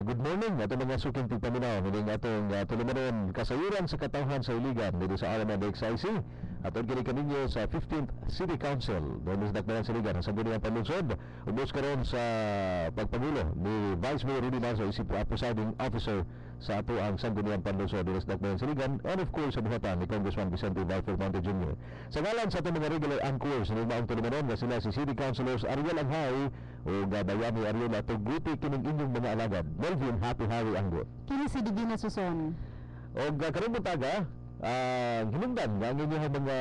Good morning ato mga suking tigpaminaw ning atong tulumanon kasayuran sa katawhan sa iligan dito sa RMN XIC aton kini kaninyo sa 15th City Council doon sa dakbayan sa iligan sa Bunyan Panlunsod ubos karon sa pagpangulo ni Vice Mayor Rudy Narso isip presiding officer sa ato ang Sangguniang Panlunsod dito sa dakbayan sa iligan and of course sa buhatan ni Congressman Vicente Valfor Monte Jr. Sa ngalan sa atong mga regular anchors ng maong tulumanon nga sila si City Councilors Ariel Anghay o Bayani Ariel at tuguti kining inyong mga alagad Melvin Happy Harry Anggot kini si Divina Suson o karon butaga hinungdan nga ang inyong mga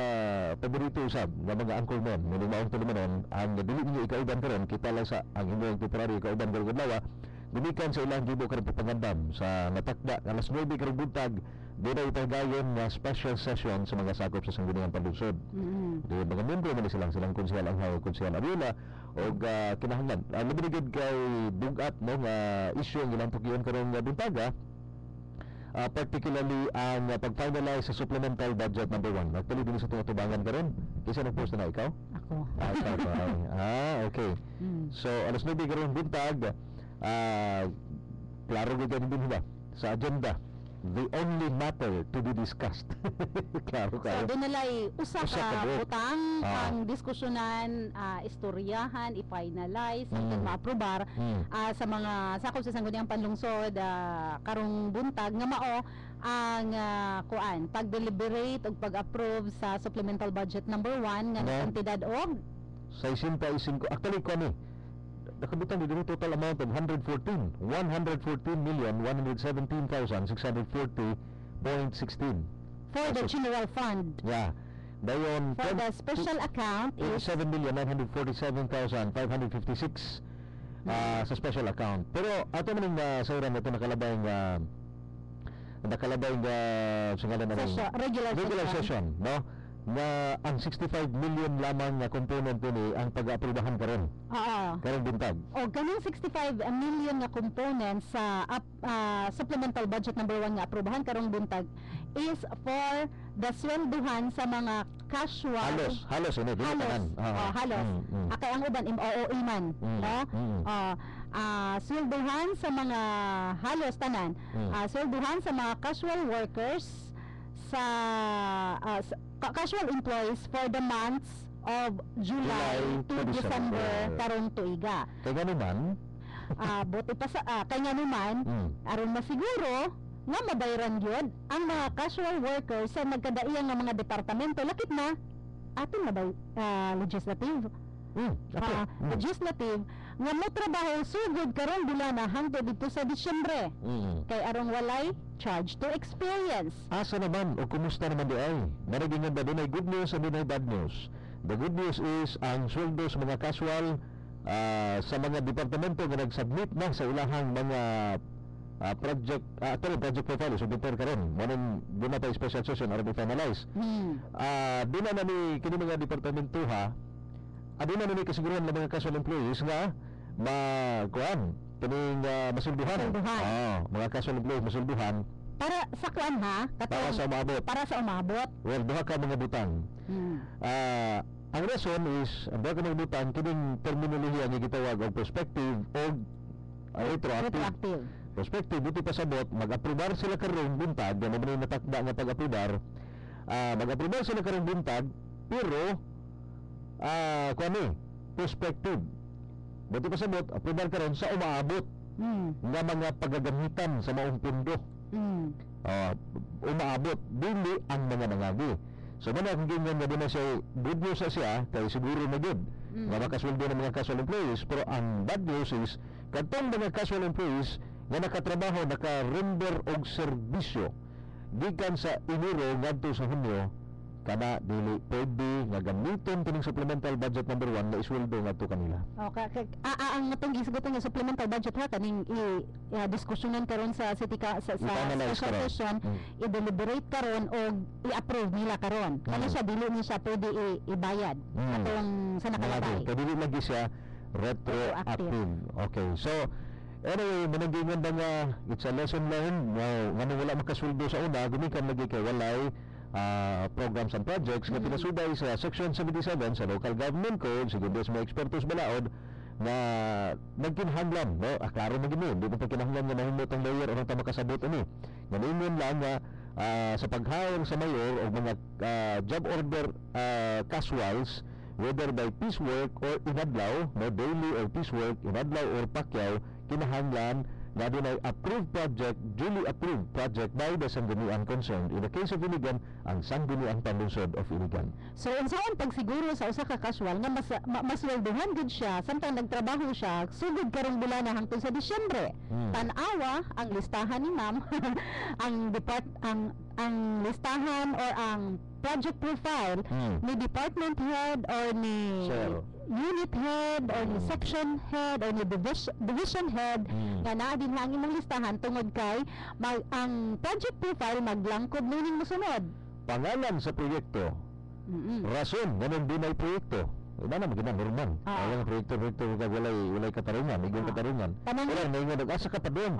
paborito usab nga mga anchormen ng maong tulumanon ang dili ninyo ikauban karon kita lang sa ang inyong temporary ikauban karong adlaw gumikan sa ilang gibo karong pagpangandam sa natakda alas 9 karong buntag doon itagayon nga special session sa mga sakop sa Sangguniang Panlunsod. Doon mga membro man silang konsyal Anghay, konsyal Ariola o kinahanglan. Lumibigid kay bugat no nga issue ang ilang tukiyon karong buntaga. Particularly ang pag-finalize sa supplemental budget number 1. Actually din sa tubangan karon. Kisa nag-post na ikaw? ako. Ikaw ba? Okay. So alas 9 karong buntag klaro gyud din ba sa agenda. The only matter to be discussed. Klaro ka. So doon nalay usa ka butang ang diskusyonan, istoryahan, i-finalize, hanggang ma-aprobar sa mga sakop sa Sangguniang Panlungsod karong buntag nga mao ang kuan pag-deliberate ug pag-approve sa supplemental budget number 1 nga kantidad og 65 actually ko ni nakabutang dito total amount of 114,117,640.16 for the general fund. Yeah. Dayon For the special account is 7,947,556 sa special account. Pero ato man nga sauran nato nakalabay nga regular session, no? Na ang 65 million lamang na component ni ang pag-aprobahan karon. Karong buntag. O kanang 65 million nga component sa supplemental budget number 1 nga aprobahan karong buntag is for the swelduhan sa mga casual halos ini halos akay ang uban MOOE man swelduhan sa mga halos tanan swelduhan sa mga casual workers sa casual employees for the months of July to December karong tuiga. Kaya nga naman buti pa sa kaya nga naman aron masiguro nga mabayaran gyud ang mga casual workers sa nagkadaiyang nga mga departamento lakit na aton na legislative legislative nga mo trabaho sugod karon bulana hangtod dito sa Disyembre kay arong walay charge to experience. Asa naman o kumusta naman di ay? Naragingan ba doon ay good news o doon ay bad news? The good news is ang sweldo sa mga casual sa mga departamento nga nag-submit na sa ilahang mga project profile submitter karon monon doon na pa special session or finalize doon na ni kini mga departamento doon na ni kasiguruhan ng mga casual employees nga kuan kining masulduhan mga casual employees masulduhan para sa kuan para sa umabot well duha ka mga butang ang reason is ang duha ka mga butang kining terminolohiya nga gitawag og prospective o retroactive prospective buti pasabot mag-aprobar sila karong buntag nga mo natakda nga pag-aprobar mag-aprobar sila karong buntag pero prospective buti pasabot aprobar karon sa umaabot nga mga pagagamitan sa maong pundo umaabot dili ang mga nangagi so man ang ganyan nga din na siya good news siya kay siguro na good nga makasweldo ng mga casual employees pero ang bad news is katong mga casual employees nga nakatrabaho naka-render og serbisyo gikan sa Enero ngadto sa Hunyo kana dili pwede nga gamiton kining supplemental budget number 1 na isweldo ngadto kanila. Okay, ang atong gisgutan nga supplemental budget kaning diskusyonan karon sa city sa special session i-deliberate karon og i-approve nila karon. Kani siya dili ni siya pwede ibayad atong sa nakalagay. Kay dili lagi siya retroactive. Okay. So anyway, managingan ba nga it's a lesson learned nga wala makasweldo sa una gumikan lagi kay walay programs and projects nga pinasubay sa Section 77 sa Local Government Code siguro sa mga ekspertos balaod na nagkinahanglan, no? Klaro man gini, di man kinahanglan nga mahimo tong mayor o nang makasabot ani. Ngayon lang nga sa pag-hire sa mayor o mga job order casuals, whether by piecework or inadlaw, no, daily or piecework, inadlaw or pakyaw, kinahanglan na dinay approved project, duly approved project by the sanggunian concerned. In the case of Iligan, ang sanggunian panlungsod of Iligan. So unsaon pagsiguro sa usa ka casual nga masweldohan gud siya samtang nagtrabaho siya sugod karong bulan na hangtod sa Disyembre. Tan-awa ang listahan ni ma'am ang listahan or ang project profile ni department head or ni unit head or ni section head or ni division head nga naa din ang imong listahan tungod kay ang project profile maglangkob nining mosunod. Pangalan sa proyekto, rason ganun din ay proyekto. Iba na magina normal. Ang proyekto walay katarungan, igong katarungan. Wala na nga nag-asa ka pa doon.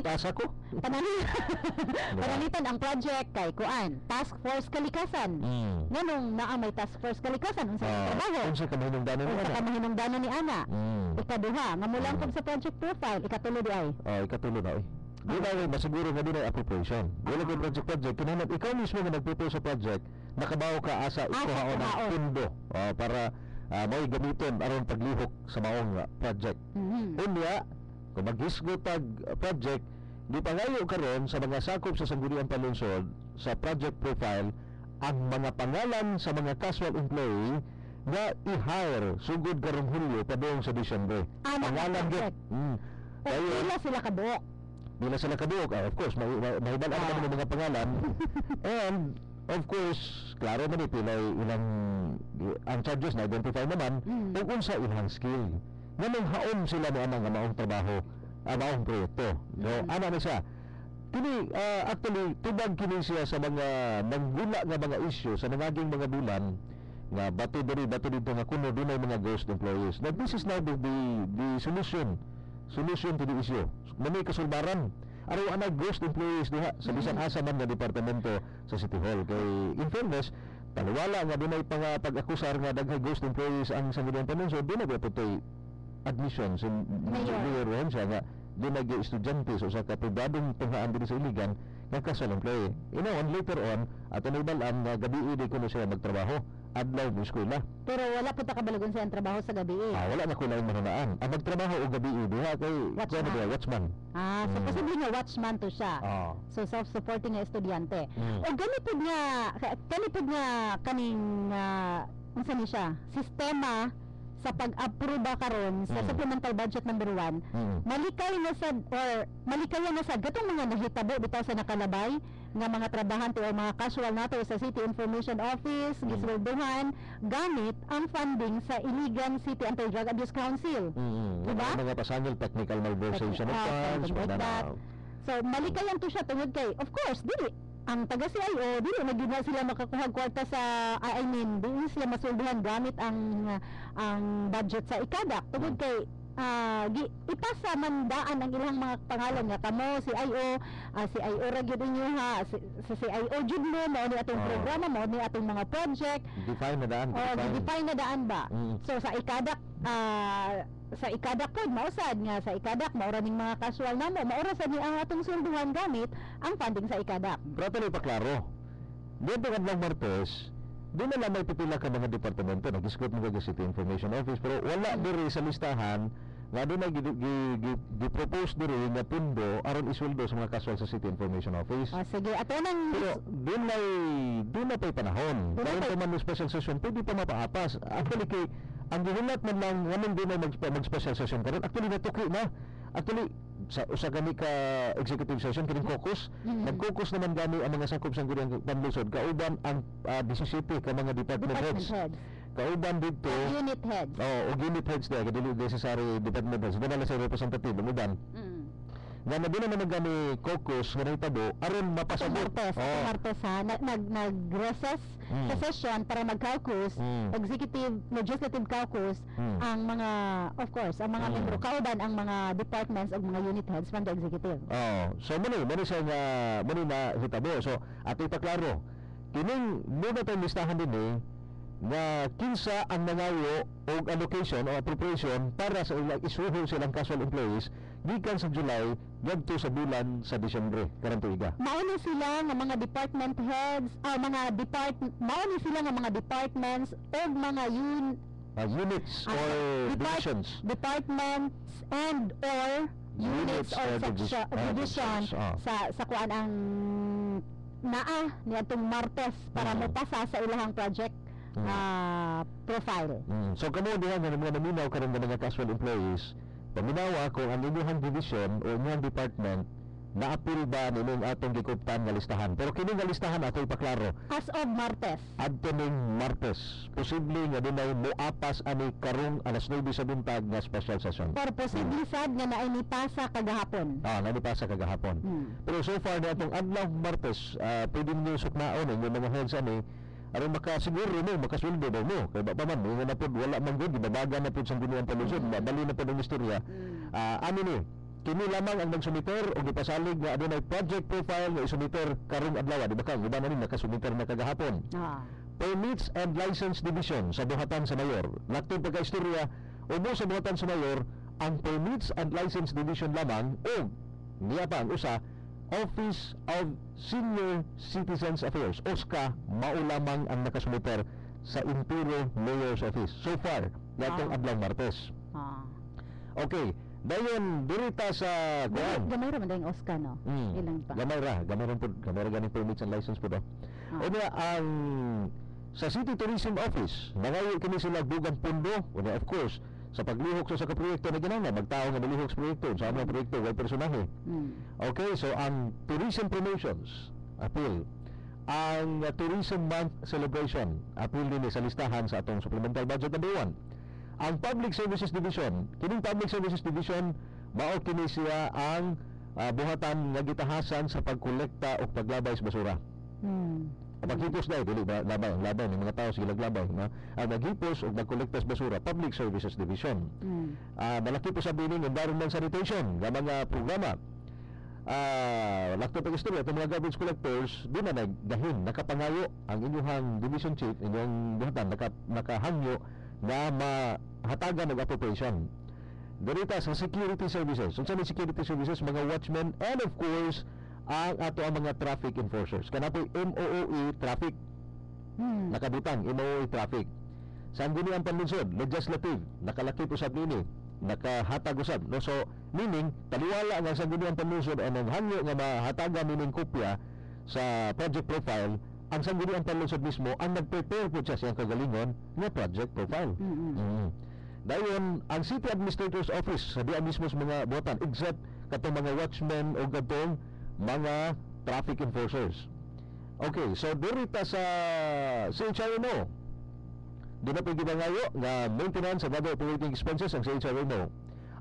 Asa ko. Panalitan ang project kay kuan, Task Force Kalikasan. Nganong naa may Task Force Kalikasan unsa ang trabaho? Unsa ka mahinungdanon ni ana? Unsa ka mahinungdanon ni ana? Ikaduha, nga mulangkob sa project profile, ikatulo di ay. Ikatulo na ay. Di ba masiguro nga din ay appropriation. Wala ko project kinahanglan ikaw mismo nga nagpropose sa project, nakabaw ka asa ikuhaon ng pundo para mo'y gamiton aron paglihok sa maong project. Unya, kung maghisgot tag project, di pangayo karon sa mga sakop sa sangguniang panlungsod sa project profile ang mga pangalan sa mga casual employee na i-hire sugod karong Hulyo padung sa Disyembre. Pangalan gid. Pila sila kaduok. Bila sila kaduok, of course, mahibalaan ka ng mga pangalan. And of course, klaro man pila ilang ang charges na identify naman kung unsa ilang skill. Nganong haon sila ni anang maong trabaho, maong proyekto. So, ana na siya. Kini actually tubag kini siya sa mga nanggula nga mga issue sa nangaging mga bulan nga bato dito nga kuno dunay mga ghost employees. Now this is now the solution to the issue. May kasulbaran. Araw ana ghost employees diha sa bisan asa man nga departamento sa City Hall. Kay in fairness, taliwala nga dunay pag-akusar nga daghay ghost employees ang sangguniang panlungsod, dunay patoy admission sa mayor siya nga dunay estudyante sa usa ka pribadong tunghaan diri sa Iligan nga casual employee. And later on, ato naibalaan nga gabi di kuno siya magtrabaho adlaw mo eskwela. Pero wala po ta kabalagon sa trabaho sa gabi. Wala na ko lang manunaan. Ang magtrabaho o gabi diha kay watchman. So posible nga watchman to siya. So self-supporting nga estudyante. O ganito nga kaning unsa ni siya? Sistema sa pag-aproba karon sa supplemental budget number 1, malikay na sad katong mga nahitabo bitaw sa nakalabay nga mga trabahante o mga casual nato sa City Information Office gisweldohan gamit ang funding sa Iligan City Anti-Drug Abuse Council. Diba? Mga pasangil technical malversation of funds. So malikayan to siya tungod kay of course dili ang taga CIO dili na gyud sila makakuha kwarta sa dili sila masweldohan gamit ang budget sa ikadak tungod kay ipasa mandaan ang ilang mga pangalan nga kamo CIO ra gyud inyo ha sa CIO jud mo mao ni atong programa mao ni atong mga project define na daan ba so sa ikadak pod mausad nga sa ikadak maura ning mga casual namo maura sad ni ang atong swelduhan gamit ang funding sa ikadak. Pero tuloy pa klaro. Dito kadlong Martes, di na lang may pipila ka mga departamento nag-isgot mo sa City Information Office pero wala diri sa listahan nga doon na gi-propose diri nga pundo aron isweldo sa mga casual sa City Information Office. Sige, ato nang pero doon na pa'y panahon. Kaya pa man special session, pwede pa mapaapas. Actually kay ang gihulat man lang naman din na mag-special session karon actually natuki na. Actually sa gani ka executive session kining caucus nag-caucus naman gani ang mga sakop sang gudang panlungsod kauban ang 17 ka mga department heads. Kauban dito unit heads. Unit heads na dili necessary department heads. Doon na sa representative ng uban. Nga na din naman gani caucus nga nahitabo aron mapasabot. Martes ha nag-recess sa session para mag-caucus, legislative caucus ang mga of course ang mga membro kauban ang mga departments ug mga unit heads from the executive. So muni siya nga muni na hitabo. So ato ipaklaro kining muna tayong listahan din nga kinsa ang nangayo og allocation o appropriation para sa ilang isuhol silang casual employees gikan sa July ngadto sa bulan sa Disyembre karong tuiga. Mauni sila nga mga department heads, mauni sila nga mga departments o mga Units or divisions. Departments and or units or division sa kuan ang naa niadtong Martes para mopasa sa ilahang project profile. So kamo diha nga mga naminaw karon nga mga casual employees, paminawa kung ang inyong division o inyong department na-appeal ba nining atong gikuptan nga listahan. Pero kini nga listahan ato ipaklaro. As of Martes. Adto ning Martes. Posible nga dinay moapas ani karong alas 9 sa buntag nga special session. Or posible sad nga naay nipasa kagahapon. Nanipasa kagahapon. Pero so far na atong adlaw Martes, pwede niyo sukmaon yung mga heads ani aron makasiguro mo, makasuldo daw mo. Kaya ba pa man, nga na po, wala man good, ibabaga na po sa Guniang Palusod, bali na po ng istorya. Ano ni, kini lamang ang nagsumiter o gipasalig nga adunay project profile nga isumiter karong adlaw, di ba kang iba na rin nakasumiter na kagahapon. Permits and License Division sa buhatan sa mayor. Laktod pagka-istorya, umo sa buhatan sa mayor, ang Permits and License Division lamang o niya pa ang usa Office of Senior Citizens Affairs, OSCA, mao lamang ang nakasumiter sa Imperial Mayor's Office. So far, natong adlaw Martes. Okay, dayon dirita sa kuan. Gamay ra man dayong OSCA no. Ilang pa. Gamay ra ganing permits and license po do. Una ang sa City Tourism Office, nangayo kini sila bugang pundo, una of course sa paglihok sa kaproyekto na ginana, magtao nga malihok sa proyekto, sa mga proyekto, way personahe. Okay, so ang Tourism Promotions, appeal. Ang Tourism Month Celebration, appeal din sa listahan sa atong supplemental budget number 1. Ang Public Services Division, kining Public Services Division, mao kini siya ang buhatan nga gitahasan sa pagkolekta o paglabay sa basura. Paghipos na dili ba labay ng mga tao sila labay na naghipos o nagkolekta sa basura, Public Services Division. Malaki po sa bining environment sanitation nga mga programa. Lakto pag istorya itong mga garbage collectors di na nagdahin, nakapangayo ang inyong division chief, inyong buhatan nakahangyo na mahatagan ng appropriation. Dirita sa security services. So sa security services, mga watchmen and of course ang ato ang mga traffic enforcers. Kana po MOOE traffic. Nakabutang MOOE traffic. Sa Guniang Panlunsod, legislative, nakalaki po sa nini, nakahatag usab. No, so meaning taliwala nga sa Guniang Panlunsod ang hangyo nga mahatagan nining kopya sa project profile, ang Sangguniang Panlunsod mismo ang nag-prepare po siya siyang kagalingon nga project profile. Dayon ang City Administrator's Office sa diya mismo sa mga buhatan except katong mga watchmen o katong mga traffic enforcers. Okay, so dirita sa CHRMO, doon na po ginangayo nga maintenance and other operating expenses ang CHRMO.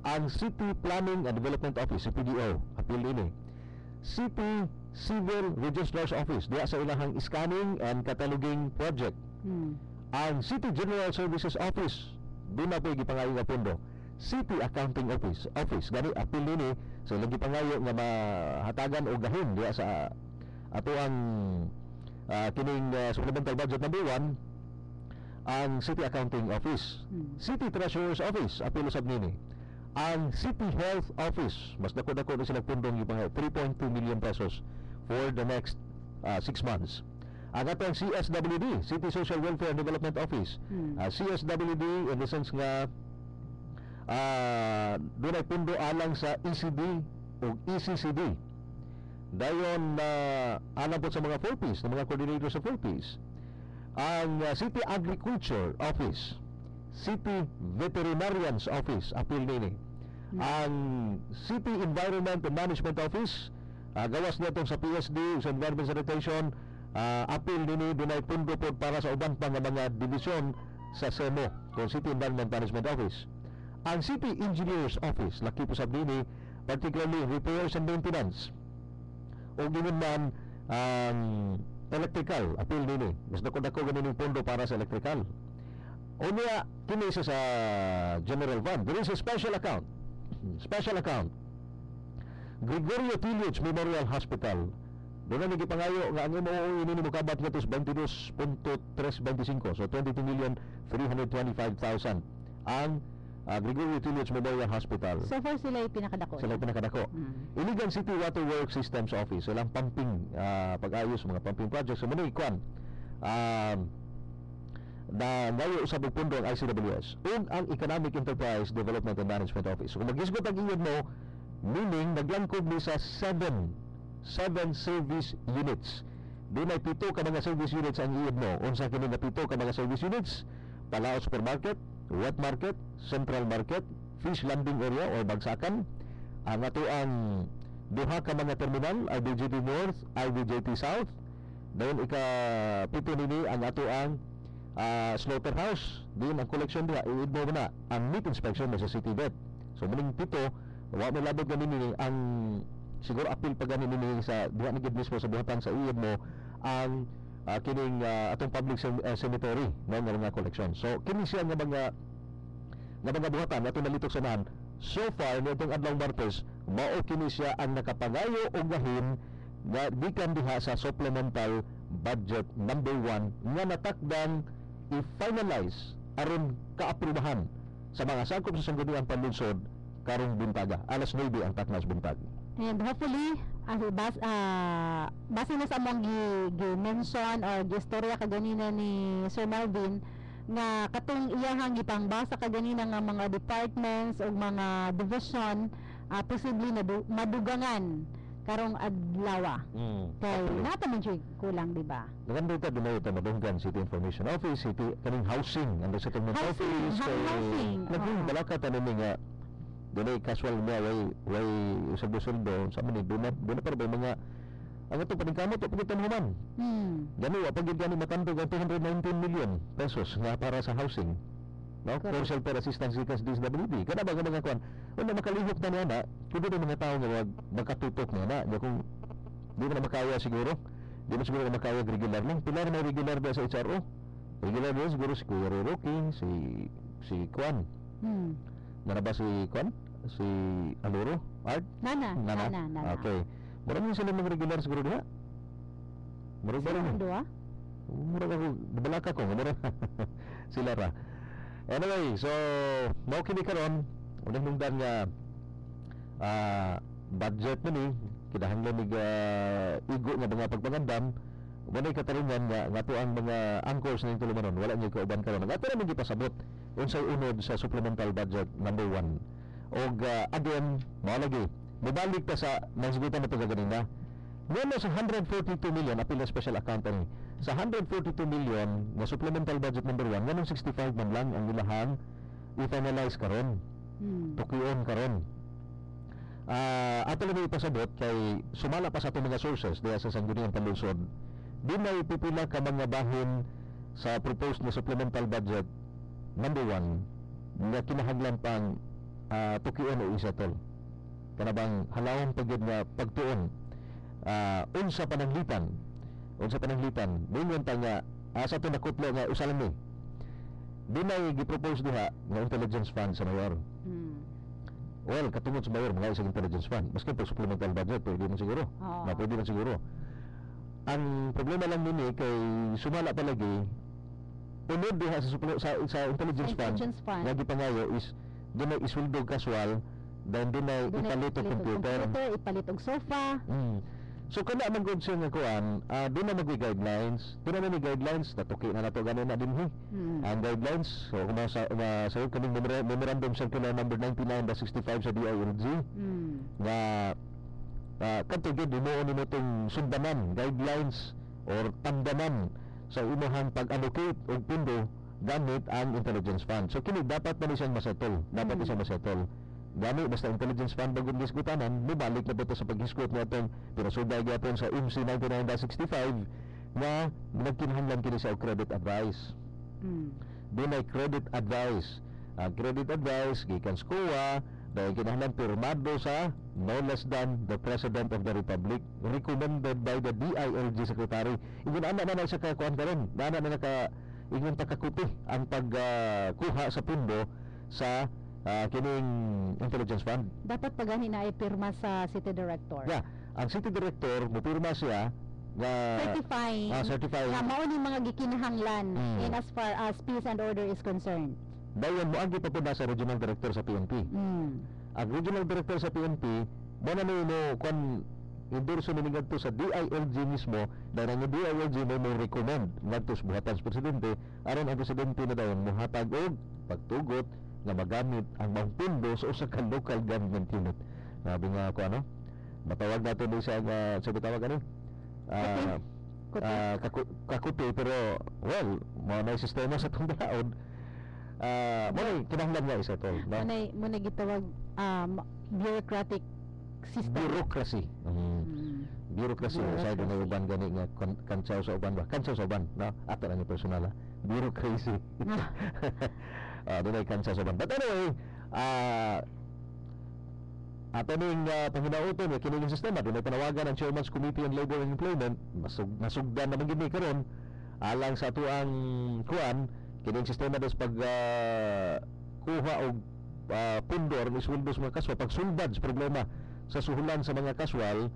Ang City Planning and Development Office, CPDO, appeal ini. City Civil Registrar's Office, diya sa ilahang scanning and cataloging project. Ang City General Services Office, doon na po gipangayo nga pondo. City Accounting Office, gani appeal ini so lagi pangayo nga mahatagan o gahin diya sa ato ang kining supplemental budget number 1 ang City Accounting Office. City Treasurer's Office, appeal usab nini. Ang City Health Office, mas dako-dako na sila pundong yung 3.2 million pesos for the next 6 months. Ang atong CSWD, City Social Welfare and Development Office, CSWD in the sense nga doon ay pundo alang sa ECD o ECCD. Dayon alang po sa mga 4Ps, na mga coordinators sa 4Ps. Ang City Agriculture Office, City Veterinarian's Office, appeal nini. Ang City Environment and Management Office, gawas na itong sa PSD, sa Environment Sanitation, appeal nini, doon ay pundo po para sa uban pa nga mga division sa SEMO, kung City Environment Management Office. Ang City Engineer's Office, laki po sa nini, particularly repairs and maintenance. O ginoon man ang electrical, appeal nini. Mas dako-dako ganin yung pondo para sa electrical. O niya, kini sa General Fund. There is a special account. Special account. Gregorio Tillage Memorial Hospital, Doon na nagipangayo nga ang MOU ini mo kabat nga tos 22.325, so 22,325,000 ang Gregorio Tillage Memorial Hospital. So far sila yung pinakadako. Sila yung pinakadako. Iligan City Water Works Systems Office, silang pumping pag-ayos mga pumping projects sa mga ikwan. Na ngayon usab og pundo ang ICWS ug ang Economic Enterprise Development and Management Office. So, kung mag-isgot ang iyod mo, meaning naglangkob ni sa 7 service units. Di may 7 ka mga service units ang iyod mo. Unsa kini nga 7 ka mga service units? Palao Supermarket, Wet Market, Central Market, Fish Landing Area or Bagsakan. Ang ato ang duha ka mga terminal, IBJT North, IBJT South. Dayon ika-7 nini ang ato ang slaughterhouse. Din ang collection diha iid mo na ang meat inspection sa City Vet. So muning 7 wa mo labot ganin nini ang siguro apil pa ganin nini sa diha ni gid mismo sa buhatan sa iid mo ang kining atong public cemetery no nga mga collection. So kini siya nga mga buhatan atong nalitok sanahan. So far nitong adlaw Martes mao kini siya ang nakapangayo og gahin nga gikan diha sa supplemental budget number 1 nga natakdang i-finalize aron kaaprubahan sa mga sakop sa sangguniang panlunsod karong buntaga. Alas 9 ang taknas buntag. And hopefully, base na sa among gi-mention or gi-istorya kaganina ni Sir Melvin, nga katong iyahang gipangbasa kaganina nga mga departments o mga division, posibleng madugangan karong adlaw. Kay nata man siya kulang, di ba? Naganda ito, dumayo ito, Madunggan City Information Office, kaning housing, ang settlement office, housing. Naging balaka tanin nga, doon casual niya, way usab-usab sa manid, doon na para ba mga, ang ito paningkamot, ito pagitan human. Gano'n, pagid gani matandog ang 219 million pesos nga para sa housing. No? For shelter assistance ikas DSWD. Kada ba mga kuan? Wala makalihok na niya na, kundi na mga tao nga wag magkatutok niya na. Di kung di mo na makaya siguro. Di mo siguro na makaya regular lang. Pilar may regular ba sa HRO? Regular ba siguro si Kuya Rocky, si Kuan. Nana ba si Kuan? Si Aluro? Art? Nana. Okay. Marami sila mga regular siguro diha. Marami ba rin? Murag ako, nabalaka ko. Sila ra. Anyway, so mao kini karon unang nungdan nga budget ni kinahanglan ni igo nga mga pagpangandam walay katarungan nga ato ang mga anchors ning tulumanon wala ni kauban karon nga ato ra gi pasabot unsay unod sa supplemental budget number 1 og again mao lagi mibalik ta sa nasigutan nato gaganina ngano sa 142 million apil na special account ani sa 142 million na supplemental budget number 1 nganong 65 man lang ang ilahang i-finalize karon tukion karon ato lang ipasabot kay sumala pa sa atong mga sources diya sa sangguniang panlunsod di na ipipila ka mga bahin sa proposed na supplemental budget number 1 na kinahanglan pang tukion o isettle kanabang halawon pagid nga pagtuon unsa pananglitan dingon ta nga sa ito nakutlo nga usalan ni di na i-propose diha nga intelligence fund sa mayor. Well, katungod sa mayor mga isang intelligence fund maski po supplemental budget pwede man siguro pwede man siguro ang problema lang nini kay sumala palagi unod diha sa intelligence fund nga gipangayo is di na isweldo casual then di na ipalit og computer ipalit og sofa. So kana man gud siya nga kuan, doon na guidelines, natuki na nato ganin na dinhi. Ang guidelines, so kung sa kaming memorandum circular number 99/65 sa DILG, nga kadto gid mo ni tong sundanan guidelines or tandanan sa imong pag-allocate og pundo gamit ang intelligence fund. So kini dapat man siyang masettle, gani basta intelligence fund bagong diskutanan mubalik na po sa paghisgot nga itong pinasuday gyapon sa IMC 99/65 nga nagkinahanglan kini sa credit advice. Doon ay credit advice gikan SCOA dahil kinahanglan pirmado sa no less than the President of the Republic, recommended by the DILG Secretary. Ingon ana na sa kakuan karon na ingon takakuti ang pagkuha sa pundo sa kining intelligence fund. Dapat pagani na ipirma sa city director. Yeah. ang city director mupirma siya nga certifying nga mao ni mga gikinahanglan in as far as peace and order is concerned. Dayon mo agi pa po na sa regional director sa PNP. Ang regional director sa PNP mo na mo kon endorso ni ngadto sa DILG mismo dahil ang DILG mo recommend ngadto sa buhatan sa presidente aron ang presidente na dayon mohatag og pagtugot nga magamit ang mga pundo sa usa ka local government unit. Sabi nga ako matawag natin din sa bitawag kakuti pero well mo na sistema sa itong daon mo na kinahanglan nga isa to mo na gitawag bureaucratic system. Bureaucracy sa na uban gani nga kantsaw sa uban no ato na ni personal bureaucracy doon ay kantsaw sa uban but anyway ato ning panghinaoton nga kining sistema doon ay panawagan ang Chairman's Committee on Labor and Employment nasugdan naman gid ni karon alang sa ato ang kuan kining sistema des pag kuha og pundor ni sweldo sa mga kaswal pagsulbad sa problema sa suhulan sa mga kaswal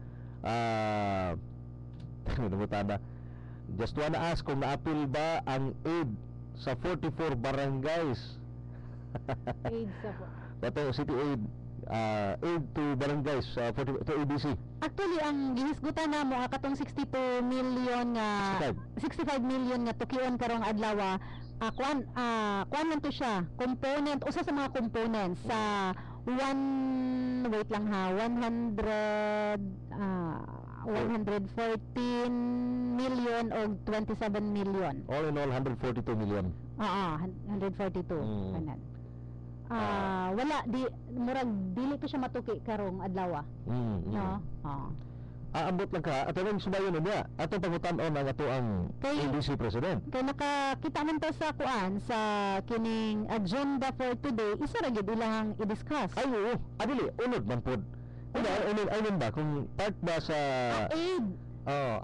just wanna ask kung na-appeal ba ang aid sa 44 barangays aid sa Bato City Aid aid to barangays to ABC. Actually ang gihisgutan na mo katong 65 million nga tukion karong adlaw kuan man to siya component usa sa mga components sa 114 million o 27 million. All in all 142 million. 142 kanan. Wala di murag dili pa siya matuki karong adlaw. No. Ambot lang ka ato nang subayon niya atong pangutan-on ang ato ang ABC president kay nakakita man ta sa kuan sa kining agenda for today isa ra gyud ilang i-discuss ay oo adili unod man pod unod ba kung part ba sa aid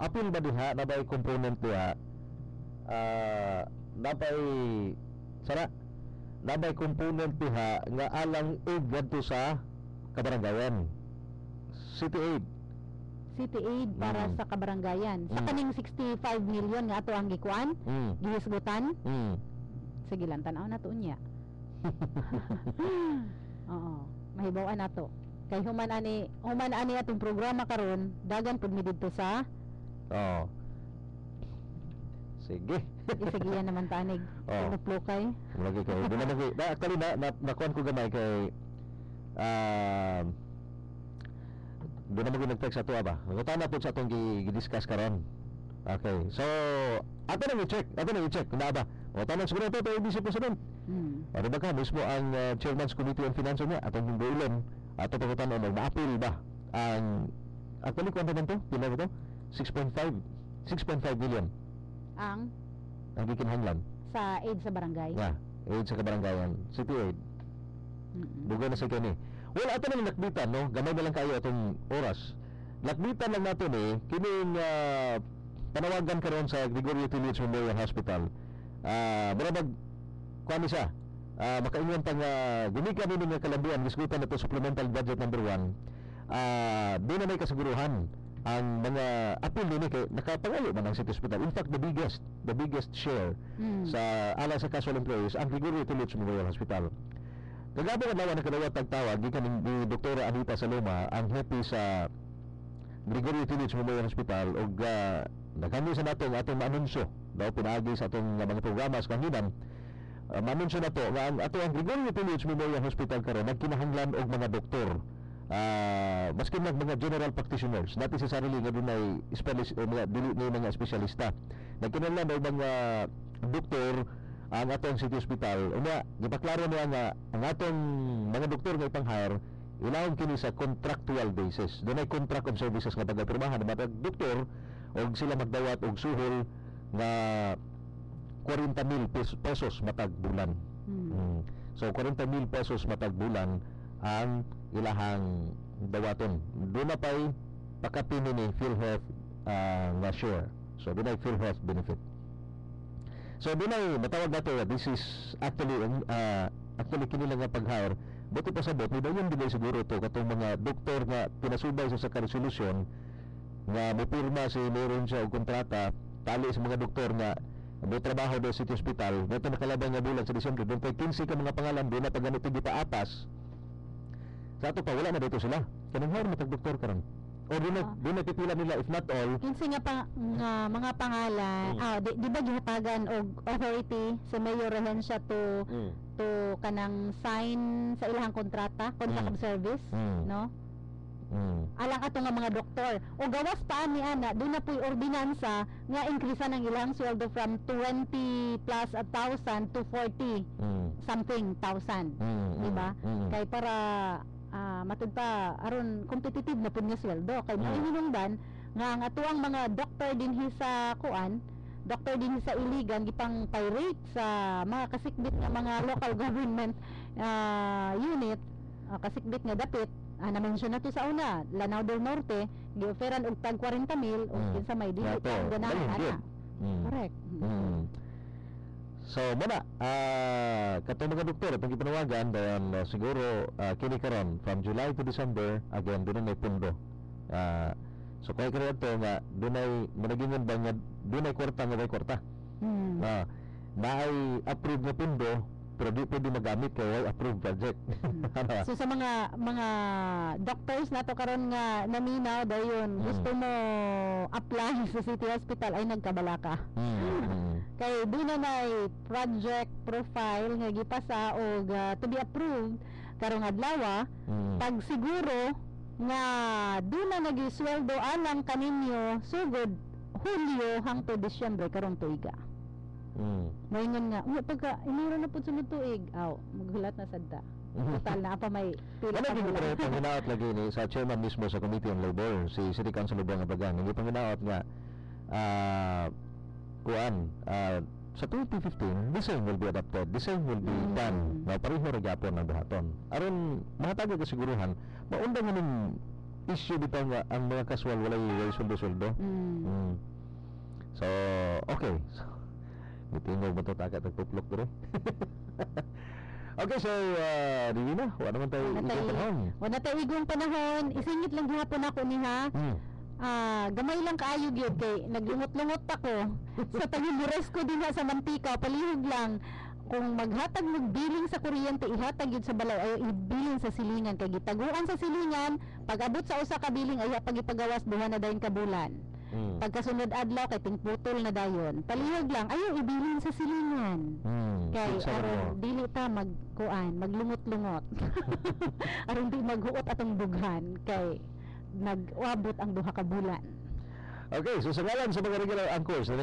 apil ba diha nabay component diha nabay component diha nga alang aid ngadto sa kabarangayan City Aid para sa kabarangayan. Sa kaning 65 million nga ato ang gikuan, gihisgutan. Sige lang tan-aw na to unya. Oo, mahibaw-an nato. Kay human ani atong programa karon, dagan pud mi didto sa Sige. Sige yan naman tanig. Plukay. Lagi kay. Actually nakuan ko gamay kay doon na mag-text sa tuwa ba? Magkutana po sa itong i-discuss karon. Okay. So, ato nang i-check. Kung na ba? Magkutana siguro ito ABC President. Ano ba ka? Mismo ang Chairman's Committee on Finance niya atong hinggoilon. Ato pagkutana na-appeal ba? Ang actually, kung ano to? Pila ba to? 6.5 million. Ang gikinahanglan. Sa aid sa barangay? Aid sa kabarangayan. City Aid. Bugay na sa kani. Well, ato naman nakbitan, no? Gamay na lang kayo atong oras. Nakbitan lang natin kining panawagan karon sa Gregorio Tillage Memorial Hospital. Barabag, kuha siya. Makaingon tang gumikan din nga kalabuan, gisgutan na to supplemental budget number 1. Doon na may kasiguruhan ang mga apil din kay nakapangayo man ang City Hospital. In fact, the biggest share sa ala sa casual employees ang Gregorio Tillage Memorial Hospital. Kagabo nga naman nakadawat tagtawag gikan ni Dr. Anita Saloma ang hepe sa Gregorio Tillage Memorial Hospital ug naghanyo sa nato nga atong maanunsyo daw pinaagi sa atong mga programa sa kanhinan maanunsyo nato nga ang ato ang Gregorio Tillage Memorial Hospital karon nagkinahanglan og mga doktor maski mga general practitioners not necessarily nga dunay specialist mga espesyalista nagkinahanglan og mga doktor ang atong City Hospital. Gipaklaro niya nga ang atong mga doktor nga ipang-hire ilawon kini sa contractual basis. Doon ay contract of services nga pagpirmahan ng mga doktor og sila magdawat og suhol nga 40,000 pesos matag bulan. So 40,000 pesos matag bulan ang ilahang dawaton. Doon na pa'y pakapini ni PhilHealth nga share. So doon ay PhilHealth benefit. So doon ay matawag nato this is actually kini lang nga pag-hire buti pa sabot ni dayon din siguro to katong mga doktor nga pinasubay sa ka resolution nga mupirma si meron siya og kontrata tali sa mga doktor nga may trabaho do sa City Hospital dito nakalabang nga bulan sa Disyembre doon kay 15 ka mga pangalan doon na pag ganito gipaapas sa ato pa wala na dito sila kanang hawar matag doktor karon o doon na pipila nila if not all kinsa nga mga pangalan di ba gihatagan og authority sa mayor siya to kanang sign sa ilahang kontrata contract of service no alang ato nga mga doktor o gawas pa ni ana doon na po'y ordinansa nga increase ng ilang sweldo from 20 plus 1,000 to 40 something thousand di ba kay para matud pa aron competitive na pud nga sweldo kay mao hinungdan nga ang atuang mga doktor dinhi sa kuan doktor dinhi sa Iligan gipang pirate sa mga kasikbit nga mga local government unit kasikbit nga dapit na-mention na to sa una Lanao del Norte gi-offeran og tag 40,000 o kinsa may dili pa ganahan ana correct so muna katong mga doktor atong gipanawagan dayon siguro kini karon from July to December again doon may pundo so kay kaya to nga dunay managingon ba nga dunay kwarta nga may kwarta naay approved nga pundo pero di pwede magamit kay way approved project so sa mga doctors nato karon nga naminaw dayon gusto mo apply sa City Hospital ay nagkabalaka kay doon na may project profile nga gipasa og to be approved karong adlaw pag siguro nga doon na nagisweldo alang kaninyo sugod Hulyo hangtod Disyembre karong tuiga Moingon nga, pagka iniro na po sunod tuig, maghulat na sadta. Total na pa may pila ka bulan. Ano yung panginaot lagi ni sa chairman mismo sa Committee on Labor, si City Councilor Bong Abagan, yung panginaot nga, sa 2015, the same will be adopted, the same will be done. Na pareho rin yapon ang buhaton. Aron, mahatag ka siguruhan, maundang ng issue dito nga ang mga kaswal walay sweldo-sweldo. So, okay. Tingog mo ito takat nagpuplok doon okay, so Divina, wala naman tayo igong panahon wala tayo igong panahon isingit lang gihapon ako ni ha gamay lang kaayog yun kay naglungot-lungot ako sa tagibures ko din sa mantika palihog lang kung maghatag magbiling sa kuryente ihatag yun sa balay ay ibiling sa silingan kay gitaguan sa silingan pag abot sa usa ka biling ay pagipagawas duha na dayon ka bulan pagkasunod adlaw kay tingputol na dayon palihog lang ayaw ibilin sa silingan kay aron dili ta magkuan maglungot-lungot aron di maghuot atong dughan kay nag-uabot ang duha ka bulan. Okay, so sa ngalan sa mga regular anchors na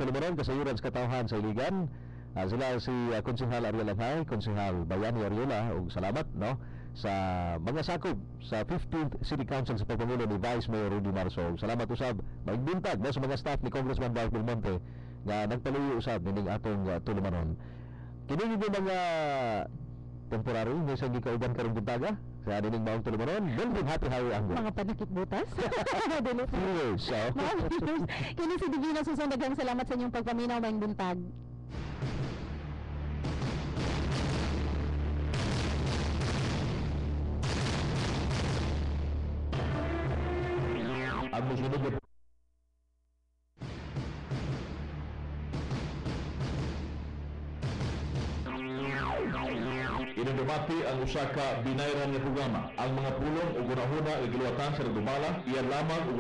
tulumaron kasayuran sa katawhan sa Iligan sila si Konsehal Ariel Anghay, Konsehal Bayani Ariola ug salamat no sa mga sakop sa 15th City Council sa pagpangulo ni Vice Mayor Rudy Marsol. Salamat usab magbintag sa mga staff ni Congressman Bart Belmonte nga nagpaluyo usab nining atong tulumanon. Kini yung mga temporary nga sa gikauban karong buntaga sa nining maong tulumanon. Well, happy highway ang mga panakit butas. So kini si Divina Susan, daghang salamat sa inyong pagpaminaw maayong buntag. Ang musunod na inadumati ang usa ka binayran nga programa. Ang mga pulong o gunahuna nga giluwatan sa nagdumala iyan lamang ug